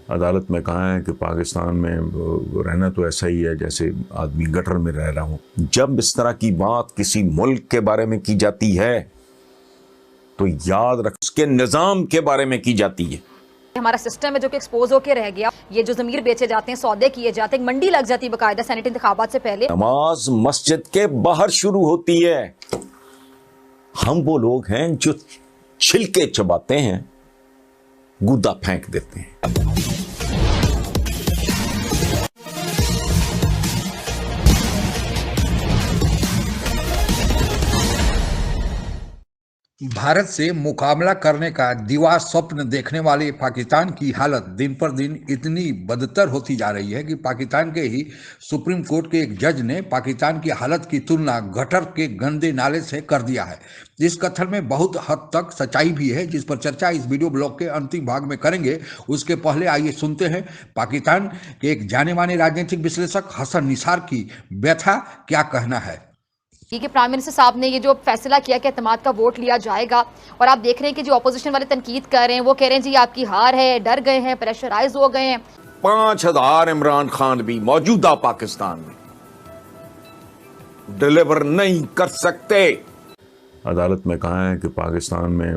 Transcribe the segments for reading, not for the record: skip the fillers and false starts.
अदालत में कहा है कि पाकिस्तान में रहना तो ऐसा ही है जैसे आदमी गटर में रह रहा हो। जब इस तरह की बात किसी मुल्क के बारे में की जाती है तो याद रख उसके निज़ाम के बारे में की जाती है। हमारा सिस्टम है जो कि एक्सपोज होके रह गया। ये जो ज़मीर बेचे जाते हैं, सौदे किए जाते हैं, मंडी लग जाती है बाकायदा सेनेट इंतखाबात से पहले। नमाज मस्जिद के बाहर शुरू होती है। हम वो लोग हैं जो छिलके चबाते हैं, गुदा फेंक देते हैं। भारत से मुकाबला करने का दीवार स्वप्न देखने वाले पाकिस्तान की हालत दिन पर दिन इतनी बदतर होती जा रही है कि पाकिस्तान के ही सुप्रीम कोर्ट के एक जज ने पाकिस्तान की हालत की तुलना गटर के गंदे नाले से कर दिया है। इस कथन में बहुत हद तक सच्चाई भी है, जिस पर चर्चा इस वीडियो ब्लॉग के अंतिम भाग में करेंगे। उसके पहले आइए सुनते हैं पाकिस्तान के एक जाने माने राजनीतिक विश्लेषक हसन निसार की व्यथा क्या कहना है। कि प्राइम मिनिस्टर साहब ने ये जो फैसला किया कि एतमाद का वोट लिया जाएगा, और आप देख रहे हैं कि जो अपोजिशन वाले तनकीद कर रहे हैं वो कह रहे हैं जी आपकी हार है, डर गए हैं, प्रेशराइज हो गए हैं। 5000 इमरान खान भी मौजूदा पाकिस्तान में डिलीवर नहीं कर सकते। अदालत में कहा है कि पाकिस्तान में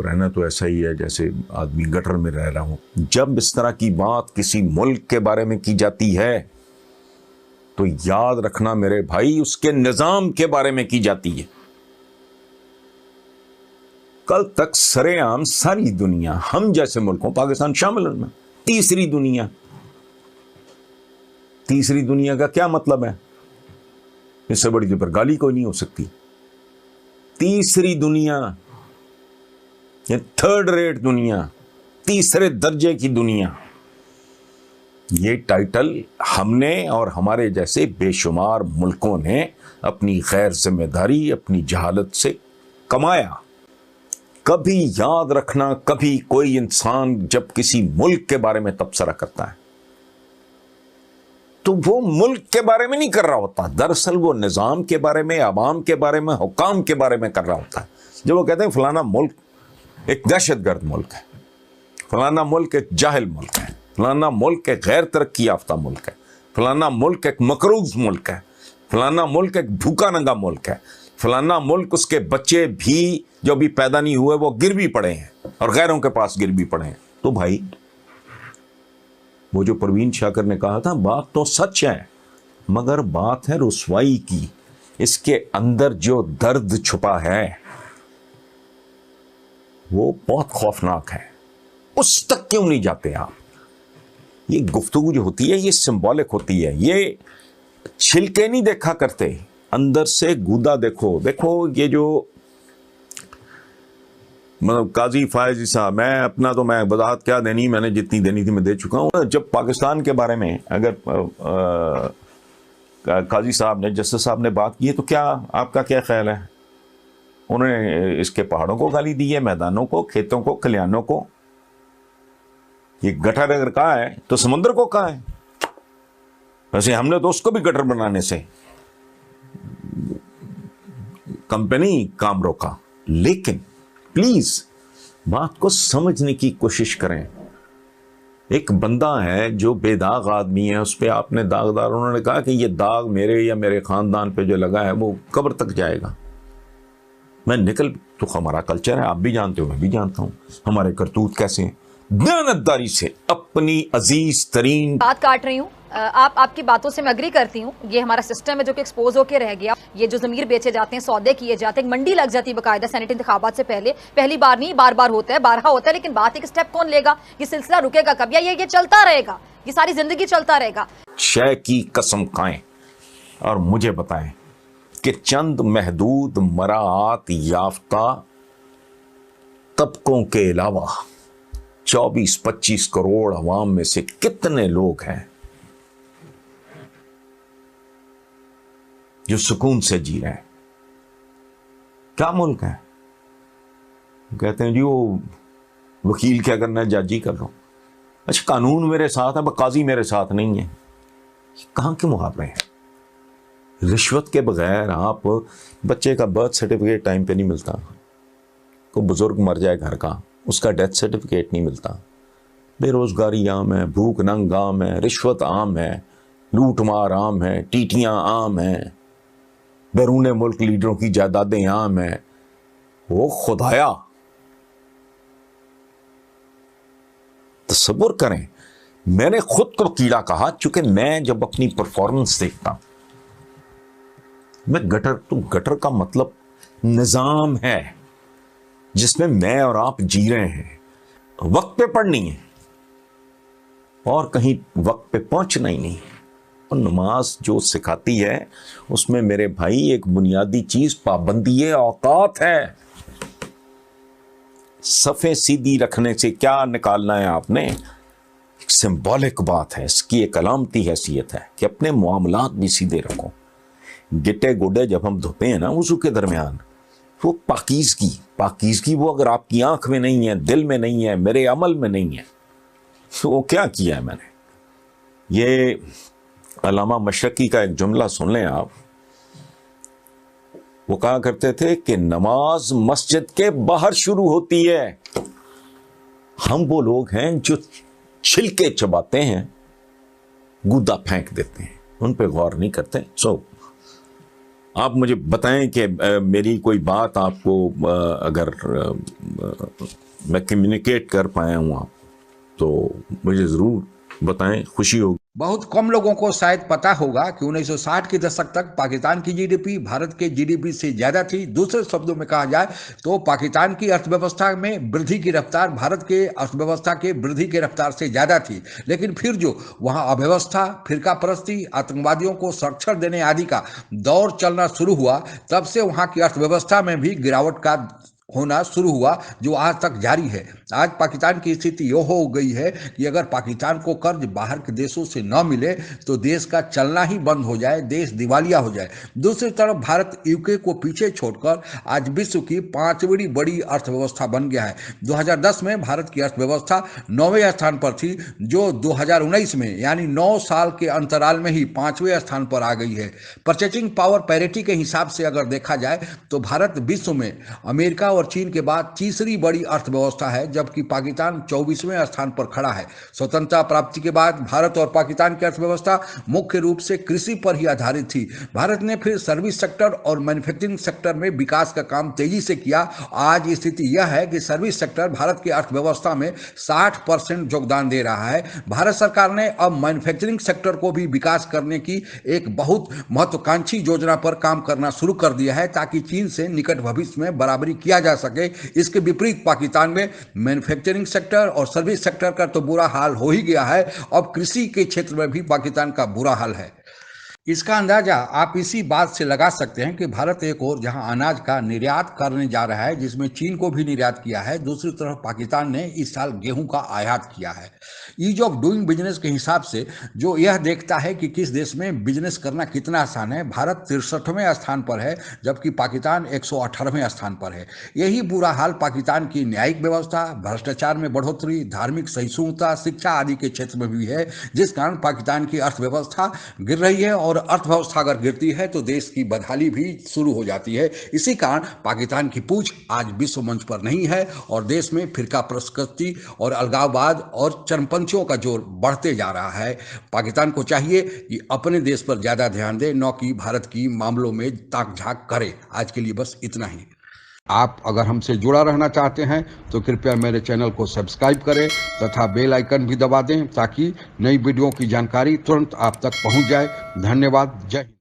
रहना तो ऐसा ही है जैसे आदमी गटर में रह रहा हो। जब इस तरह की बात किसी मुल्क के बारे में की जाती है तो याद रखना मेरे भाई, उसके निजाम के बारे में की जाती है। कल तक सरेआम सारी दुनिया, हम जैसे मुल्कों, पाकिस्तान शामिल उनमें, तीसरी दुनिया का क्या मतलब है? इससे बड़ी तो पर गाली कोई नहीं हो सकती। तीसरी दुनिया, ये थर्ड रेट दुनिया, तीसरे दर्जे की दुनिया, ये टाइटल हमने और हमारे जैसे बेशुमार मुल्कों ने अपनी गैर जिम्मेदारी, अपनी जहालत से कमाया। कभी याद रखना, कभी कोई इंसान जब किसी मुल्क के बारे में तबसरा करता है तो वो मुल्क के बारे में नहीं कर रहा होता, दरअसल वो निज़ाम के बारे में, अवाम के बारे में, हुकाम के बारे में कर रहा होता है। जब वो कहते हैं फलाना मुल्क एक दहशतगर्द मुल्क है, फलाना मुल्क एक जाहिल मुल्क है, फलाना मुल्क एक गैर तरक्की याफ्ता मुल्क है, फलाना मुल्क एक मकरूज मुल्क है, फलाना मुल्क एक भूखा नंगा मुल्क है, फलाना मुल्क उसके बच्चे भी जो भी पैदा नहीं हुए वो गिर भी पड़े हैं और गैरों के पास गिर भी पड़े हैं। तो भाई वो जो परवीन शाकर ने कहा था, बात तो सच है मगर बात है रुसवाई की। इसके अंदर जो दर्द छुपा है वो बहुत खौफनाक है। उस तक क्यों नहीं जाते आप? ये गुफ्तगू जो होती है ये सिंबॉलिक होती है, ये छिलके नहीं देखा करते, अंदर से गूदा देखो। देखो ये जो मतलब काजी फायजी साहब, मैं अपना तो मैं वजाहत क्या देनी, मैंने जितनी देनी थी मैं दे चुका हूँ। जब पाकिस्तान के बारे में अगर काजी साहब ने, जस्टिस साहब ने बात की है तो क्या आपका क्या ख्याल है? उन्होंने इसके पहाड़ों को गाली दी है, मैदानों को, खेतों को, खलिहानों को। ये गटर अगर कहा है तो समुद्र को कहा है। वैसे हमने तो उसको भी गटर बनाने से कंपनी काम रोका। लेकिन प्लीज बात को समझने की कोशिश करें। एक बंदा है जो बेदाग आदमी है, उस पर आपने दागदार, उन्होंने कहा कि ये दाग मेरे या मेरे खानदान पे जो लगा है वो कब्र तक जाएगा। मैं निकल, तो हमारा कल्चर है, आप भी जानते हो, मैं भी जानता हूं हमारे करतूत कैसे हैं। दयानतदारी से अपनी अजीज तरीन बात काट रही हूँ, आपकी बातों से मैं अग्री करती हूँ। ये हमारा सिस्टम है जो कि एक्सपोज होके रह गया। ये जो ज़मीर बेचे जाते हैं, सौदे किए जाते हैं, मंडी लग जाती है बाकायदा सेनेट इंतखाबात से पहले। पहली बार नहीं, बार बार होता है, बारहा होता है। लेकिन बात एक स्टेप कौन लेगा? ये सिलसिला रुकेगा कब? या ये चलता रहेगा? ये सारी जिंदगी चलता रहेगा? शय की कसम खाएं और मुझे बताएं कि चंद महदूद मराआत याफ्ता तबकों के अलावा 24-25 करोड़ अवाम में से कितने लोग हैं जो सुकून से जी रहे हैं? क्या मुल्क है? कहते हैं जी वो वकील क्या करना है, जज ही कर लो। अच्छा, कानून मेरे साथ है, काजी मेरे साथ नहीं है। कहां के मुहावरे हैं? रिश्वत के बगैर आप, बच्चे का बर्थ सर्टिफिकेट टाइम पे नहीं मिलता, कोई बुजुर्ग मर जाए घर का, उसका डेथ सर्टिफिकेट नहीं मिलता, बेरोजगारी आम है, भूख नंग आम है, रिश्वत आम है, लूटमार आम है, टीटियां आम है, बैरून मुल्क लीडरों की जायदादें आम है। वो खुदाया, तसव्वुर करें, मैंने खुद को कीड़ा कहा, चूंकि मैं जब अपनी परफॉर्मेंस देखता, मैं गटर का मतलब निजाम है जिसमें मैं और आप जी रहे हैं। वक्त पे पढ़नी है और कहीं वक्त पे पहुंचना ही नहीं। और नमाज जो सिखाती है उसमें मेरे भाई एक बुनियादी चीज पाबंदी औकात है। सफ़े सीधी रखने से क्या निकालना है आपने? एक सिंबॉलिक बात है, इसकी एक अलामती हैसियत है कि अपने मामलात भी सीधे रखो। गिट्टे गोडे जब हम धोते हैं ना वुज़ू के दरमियान, वो पाकीज़गी वो अगर आपकी आंख में नहीं है, दिल में नहीं है, मेरे अमल में नहीं है, तो वो क्या किया है मैंने? ये अल्लामा मशरकी का एक जुमला सुन लें आप। वो कहा करते थे कि नमाज मस्जिद के बाहर शुरू होती है। हम वो लोग हैं जो छिलके चबाते हैं, गुदा फेंक देते हैं, उन पे गौर नहीं करते। आप मुझे बताएं कि मेरी कोई बात आपको अगर मैं कम्युनिकेट कर पाया हूं आप, तो मुझे ज़रूर बताएं, खुशी होगी। बहुत कम लोगों को शायद पता होगा कि 1960 के दशक तक पाकिस्तान की जीडीपी भारत के जीडीपी से ज़्यादा थी। दूसरे शब्दों में कहा जाए तो पाकिस्तान की अर्थव्यवस्था में वृद्धि की रफ्तार भारत के अर्थव्यवस्था के वृद्धि की रफ्तार से ज़्यादा थी। लेकिन फिर जो वहाँ अव्यवस्था, फिरका परस्ती, आतंकवादियों को संरक्षण देने आदि का दौर चलना शुरू हुआ, तब से वहाँ की अर्थव्यवस्था में भी गिरावट का होना शुरू हुआ, जो आज तक जारी है। आज पाकिस्तान की स्थिति यह हो गई है कि अगर पाकिस्तान को कर्ज बाहर के देशों से न मिले तो देश का चलना ही बंद हो जाए, देश दिवालिया हो जाए। दूसरी तरफ भारत यूके को पीछे छोड़कर आज विश्व की 5वीं बड़ी अर्थव्यवस्था बन गया है। 2010 में भारत की अर्थव्यवस्था 9वें स्थान पर थी, जो 2019 में यानी 9 साल के अंतराल में ही 5वें स्थान पर आ गई है। परचेजिंग पावर पैरिटी के हिसाब से अगर देखा जाए तो भारत विश्व में अमेरिका और चीन के बाद तीसरी बड़ी अर्थव्यवस्था है, जबकि पाकिस्तान 24वें स्थान पर खड़ा है। स्वतंत्रता प्राप्ति के बाद भारत और पाकिस्तान की अर्थव्यवस्था मुख्य रूप से कृषि पर ही आधारित थी। भारत ने फिर सर्विस सेक्टर और मैन्युफैक्चरिंग सेक्टर में विकास का काम तेजी से किया। आज स्थिति यह है कि सर्विस सेक्टर भारत की अर्थव्यवस्था में 60% योगदान दे रहा है। भारत सरकार ने अब मैन्युफैक्चरिंग सेक्टर को भी विकास करने की एक बहुत महत्वाकांक्षी योजना पर काम करना शुरू कर दिया है, ताकि चीन से निकट भविष्य में बराबरी किया जा सके। इसके विपरीत पाकिस्तान में मैन्युफैक्चरिंग सेक्टर और सर्विस सेक्टर का तो बुरा हाल हो ही गया है, अब कृषि के क्षेत्र में भी पाकिस्तान का बुरा हाल है। इसका अंदाजा आप इसी बात से लगा सकते हैं कि भारत एक और जहां अनाज का निर्यात करने जा रहा है, जिसमें चीन को भी निर्यात किया है, दूसरी तरफ पाकिस्तान ने इस साल गेहूं का आयात किया है। ईज ऑफ डूइंग बिजनेस के हिसाब से जो यह देखता है कि किस देश में बिजनेस करना कितना आसान है, भारत 63वें स्थान पर है, जबकि पाकिस्तान 118वें स्थान पर है। यही बुरा हाल पाकिस्तान की न्यायिक व्यवस्था, भ्रष्टाचार में बढ़ोतरी, धार्मिक सहिष्णुता, शिक्षा आदि के क्षेत्र में भी है, जिस कारण पाकिस्तान की अर्थव्यवस्था गिर रही है। और अर्थव्यवस्था अगर गिरती है तो देश की बदहाली भी शुरू हो जाती है। इसी कारण पाकिस्तान की पूंछ आज विश्व मंच पर नहीं है और देश में फिरका परस्ती और अलगाववाद और चरमपंथियों का जोर बढ़ते जा रहा है। पाकिस्तान को चाहिए कि अपने देश पर ज़्यादा ध्यान दे, न कि भारत की मामलों में ताक झाँक करे। आज के लिए बस इतना ही। आप अगर हमसे जुड़ा रहना चाहते हैं तो कृपया मेरे चैनल को सब्सक्राइब करें तथा बेल आइकन भी दबा दें, ताकि नई वीडियो की जानकारी तुरंत आप तक पहुंच जाए। धन्यवाद। जय हिंद।